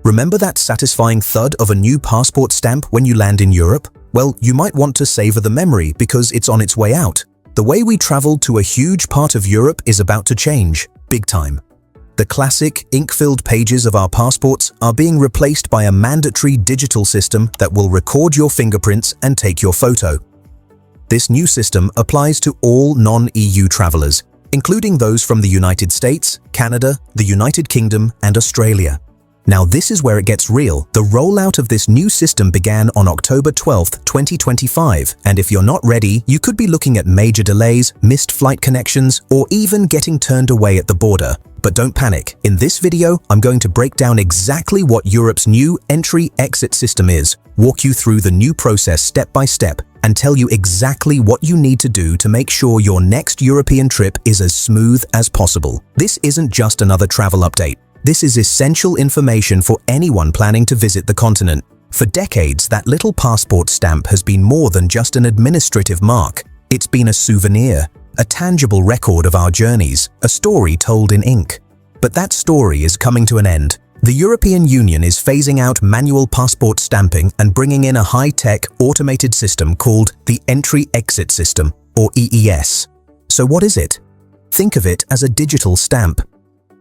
Remember that satisfying thud of a new passport stamp when you land in Europe? Well, you might want to savor the memory because it's on its way out. The way we travel to a huge part of Europe is about to change, big time. The classic, ink-filled pages of our passports are being replaced by a mandatory digital system that will record your fingerprints and take your photo. This new system applies to all non-EU travelers, including those from the United States, Canada, the United Kingdom, and Australia. Now this is where it gets real. The rollout of this new system began on October 12, 2025, and if you're not ready, you could be looking at major delays, missed flight connections, or even getting turned away at the border. But don't panic. In this video, I'm going to break down exactly what Europe's new entry-exit system is, walk you through the new process step by step, and tell you exactly what you need to do to make sure your next European trip is as smooth as possible. This isn't just another travel update. This is essential information for anyone planning to visit the continent. For decades, that little passport stamp has been more than just an administrative mark. It's been a souvenir, a tangible record of our journeys, a story told in ink. But that story is coming to an end. The European Union is phasing out manual passport stamping and bringing in a high-tech, automated system called the Entry-Exit System, or EES. So what is it? Think of it as a digital stamp.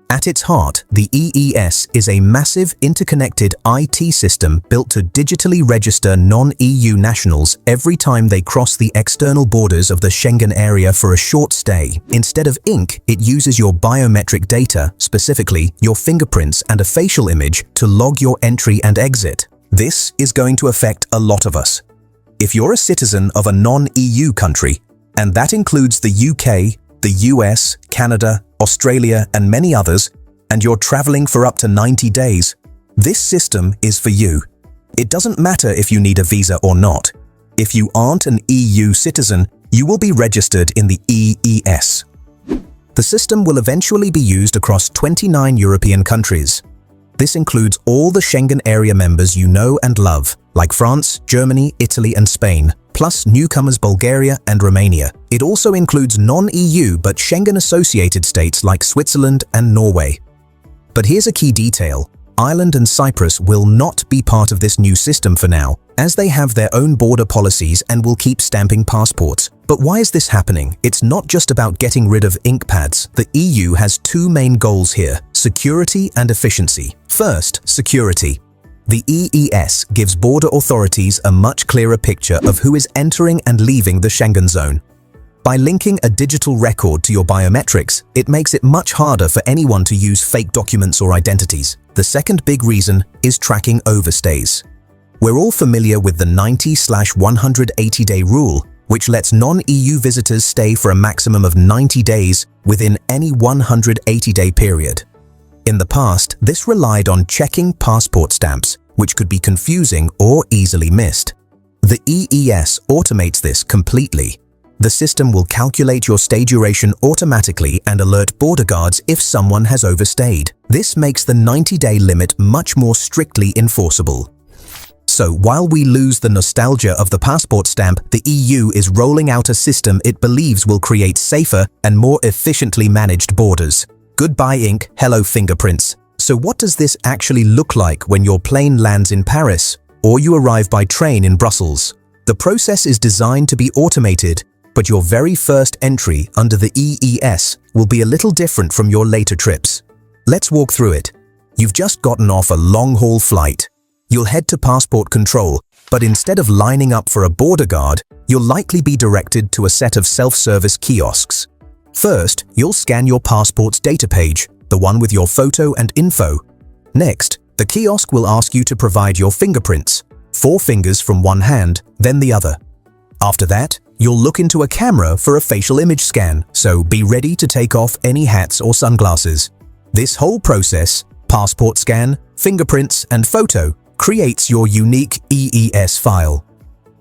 At its heart, the EES is a massive interconnected IT system built to digitally register non-EU nationals every time they cross the external borders of the Schengen area for a short stay. Instead of ink, it uses your biometric data, specifically your fingerprints and a facial image, to log your entry and exit. This is going to affect a lot of us. If you're a citizen of a non-EU country, and that includes the UK, the US, Canada, Australia, and many others, and you're traveling for up to 90 days, this system is for you. It doesn't matter if you need a visa or not. If you aren't an EU citizen, you will be registered in the EES. The system will eventually be used across 29 European countries. This includes all the Schengen area members you know and love, like France, Germany, Italy, and Spain, plus newcomers Bulgaria and Romania. It also includes non-EU but Schengen-associated states like Switzerland and Norway. But here's a key detail. Ireland and Cyprus will not be part of this new system for now, as they have their own border policies and will keep stamping passports. But why is this happening? It's not just about getting rid of ink pads. The EU has two main goals here: security and efficiency. First, security. The EES gives border authorities a much clearer picture of who is entering and leaving the Schengen zone. By linking a digital record to your biometrics, it makes it much harder for anyone to use fake documents or identities. The second big reason is tracking overstays. We're all familiar with the 90/180-day rule, which lets non-EU visitors stay for a maximum of 90 days within any 180-day period. In the past, this relied on checking passport stamps, which could be confusing or easily missed. The EES automates this completely. The system will calculate your stay duration automatically and alert border guards if someone has overstayed. This makes the 90-day limit much more strictly enforceable. So while we lose the nostalgia of the passport stamp, the EU is rolling out a system it believes will create safer and more efficiently managed borders. Goodbye ink, hello fingerprints. So what does this actually look like when your plane lands in Paris or you arrive by train in Brussels? The process is designed to be automated, but your very first entry under the EES will be a little different from your later trips. Let's walk through it. You've just gotten off a long-haul flight. You'll head to passport control, but instead of lining up for a border guard, you'll likely be directed to a set of self-service kiosks. First, you'll scan your passport's data page, the one with your photo and info. Next, the kiosk will ask you to provide your fingerprints, 4 fingers from one hand, then the other. After that, you'll look into a camera for a facial image scan, so be ready to take off any hats or sunglasses. This whole process, passport scan, fingerprints, and photo, creates your unique EES file.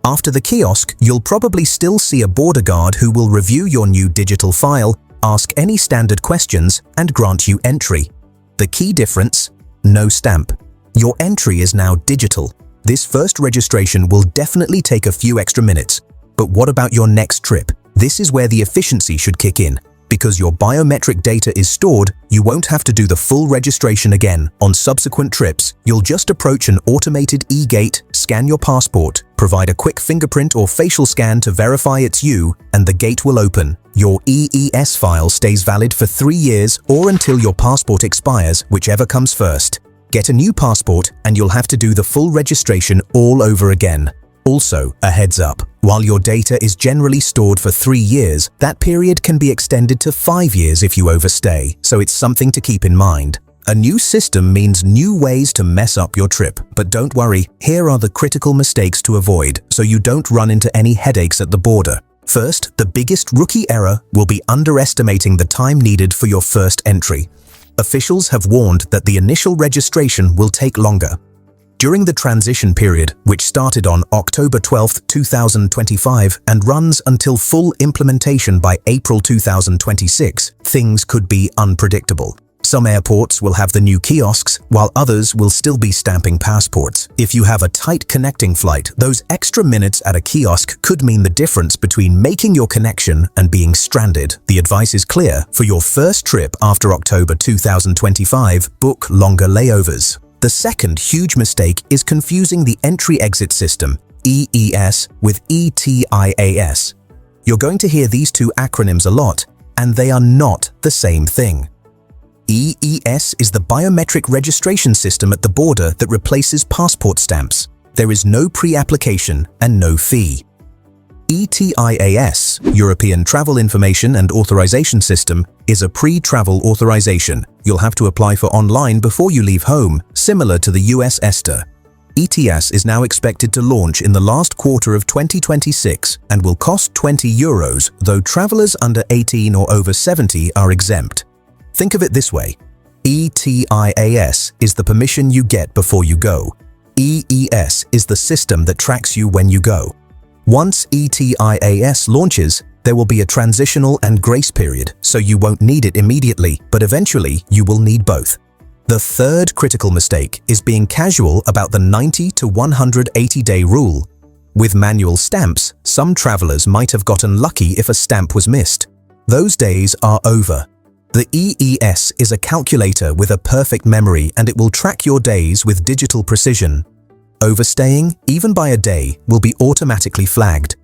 After the kiosk, you'll probably still see a border guard who will review your new digital file, ask any standard questions, and grant you entry. The key difference? No stamp. Your entry is now digital. This first registration will definitely take a few extra minutes. But what about your next trip? This is where the efficiency should kick in, Because your biometric data is stored, you won't have to do the full registration again. On subsequent trips, you'll just approach an automated e-gate, scan your passport, provide a quick fingerprint or facial scan to verify it's you, and the gate will open. Your EES file stays valid for 3 years or until your passport expires, whichever comes first. Get a new passport and you'll have to do the full registration all over again. Also, a heads up, while your data is generally stored for 3 years, that period can be extended to 5 years if you overstay, so it's something to keep in mind. A new system means new ways to mess up your trip, but don't worry, here are the critical mistakes to avoid so you don't run into any headaches at the border. First, the biggest rookie error will be underestimating the time needed for your first entry. Officials have warned that the initial registration will take longer. During the transition period, which started on October 12, 2025 and runs until full implementation by April 2026, things could be unpredictable. Some airports will have the new kiosks, while others will still be stamping passports. If you have a tight connecting flight, those extra minutes at a kiosk could mean the difference between making your connection and being stranded. The advice is clear. For your first trip after October 2025, book longer layovers. The second huge mistake is confusing the entry-exit system, EES, with ETIAS. You're going to hear these two acronyms a lot, and they are not the same thing. EES is the biometric registration system at the border that replaces passport stamps. There is no pre-application and no fee. ETIAS, European Travel Information and Authorization System, is a pre-travel authorization. You'll have to apply for online before you leave home, similar to the US ESTA. ETIAS is now expected to launch in the last quarter of 2026 and will cost €20, though travelers under 18 or over 70 are exempt. Think of it this way. ETIAS is the permission you get before you go. EES is the system that tracks you when you go. Once ETIAS launches, there will be a transitional and grace period, so you won't need it immediately, but eventually you will need both. The third critical mistake is being casual about the 90 to 180-day rule. With manual stamps, some travelers might have gotten lucky if a stamp was missed. Those days are over. The EES is a calculator with a perfect memory, and it will track your days with digital precision. Overstaying, even by a day, will be automatically flagged.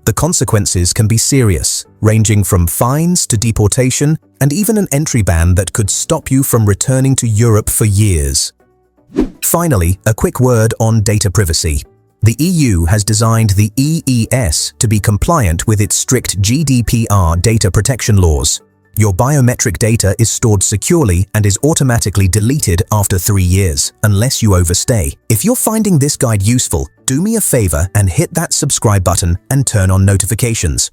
The consequences can be serious, ranging from fines to deportation and even an entry ban that could stop you from returning to Europe for years. Finally, a quick word on data privacy. The EU has designed the EES to be compliant with its strict GDPR data protection laws. Your biometric data is stored securely and is automatically deleted after 3 years, unless you overstay. If you're finding this guide useful, do me a favor and hit that subscribe button and turn on notifications.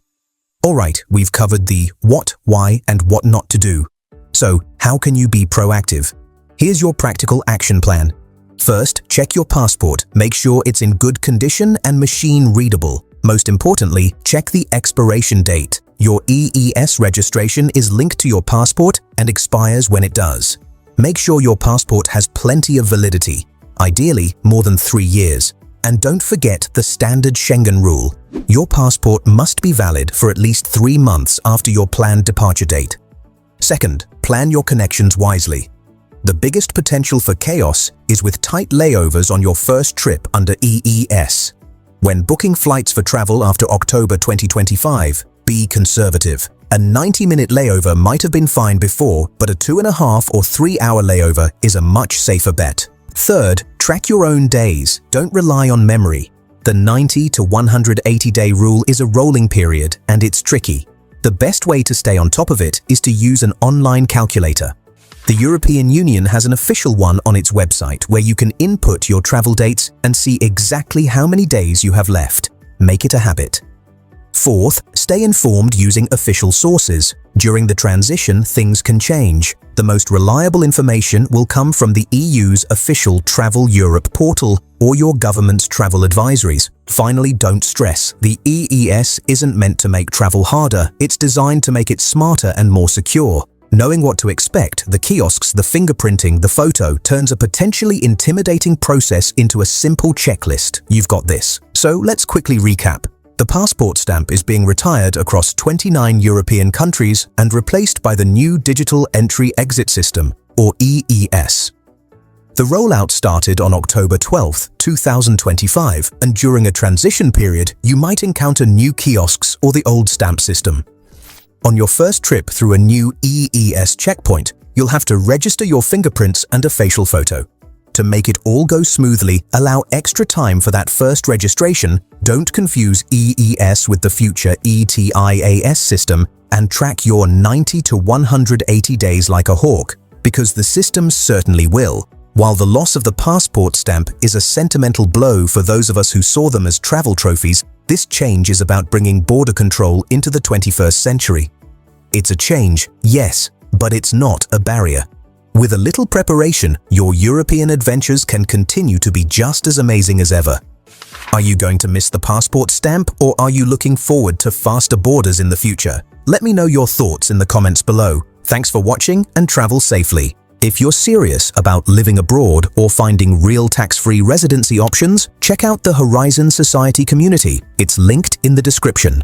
Alright, we've covered the what, why, and what not to do. So, how can you be proactive? Here's your practical action plan. First, check your passport. Make sure it's in good condition and machine readable. Most importantly, check the expiration date. Your EES registration is linked to your passport and expires when it does. Make sure your passport has plenty of validity, ideally more than 3 years. And don't forget the standard Schengen rule. Your passport must be valid for at least 3 months after your planned departure date. Second, plan your connections wisely. The biggest potential for chaos is with tight layovers on your first trip under EES. When booking flights for travel after October 2025, be conservative. A 90-minute layover might have been fine before, but a 2.5 or 3 hour layover is a much safer bet. Third, track your own days. Don't rely on memory. The 90 to 180-day rule is a rolling period, and it's tricky. The best way to stay on top of it is to use an online calculator. The European Union has an official one on its website where you can input your travel dates and see exactly how many days you have left. Make it a habit. Fourth, stay informed using official sources. During the transition, things can change. The most reliable information will come from the EU's official Travel Europe portal or your government's travel advisories. Finally, don't stress. The EES isn't meant to make travel harder. It's designed to make it smarter and more secure. Knowing what to expect, the kiosks, the fingerprinting, the photo, turns a potentially intimidating process into a simple checklist. You've got this. So let's quickly recap. The passport stamp is being retired across 29 European countries and replaced by the new Digital Entry-Exit System, or EES. The rollout started on October 12, 2025, and during a transition period, you might encounter new kiosks or the old stamp system. On your first trip through a new EES checkpoint, you'll have to register your fingerprints and a facial photo. To make it all go smoothly, allow extra time for that first registration, don't confuse EES with the future ETIAS system, and track your 90 to 180 days like a hawk, because the system certainly will. While the loss of the passport stamp is a sentimental blow for those of us who saw them as travel trophies, this change is about bringing border control into the 21st century. It's a change, yes, but it's not a barrier. With a little preparation, your European adventures can continue to be just as amazing as ever. Are you going to miss the passport stamp, or are you looking forward to faster borders in the future? Let me know your thoughts in the comments below. Thanks for watching and travel safely. If you're serious about living abroad or finding real tax-free residency options, check out the Horizon Society community. It's linked in the description.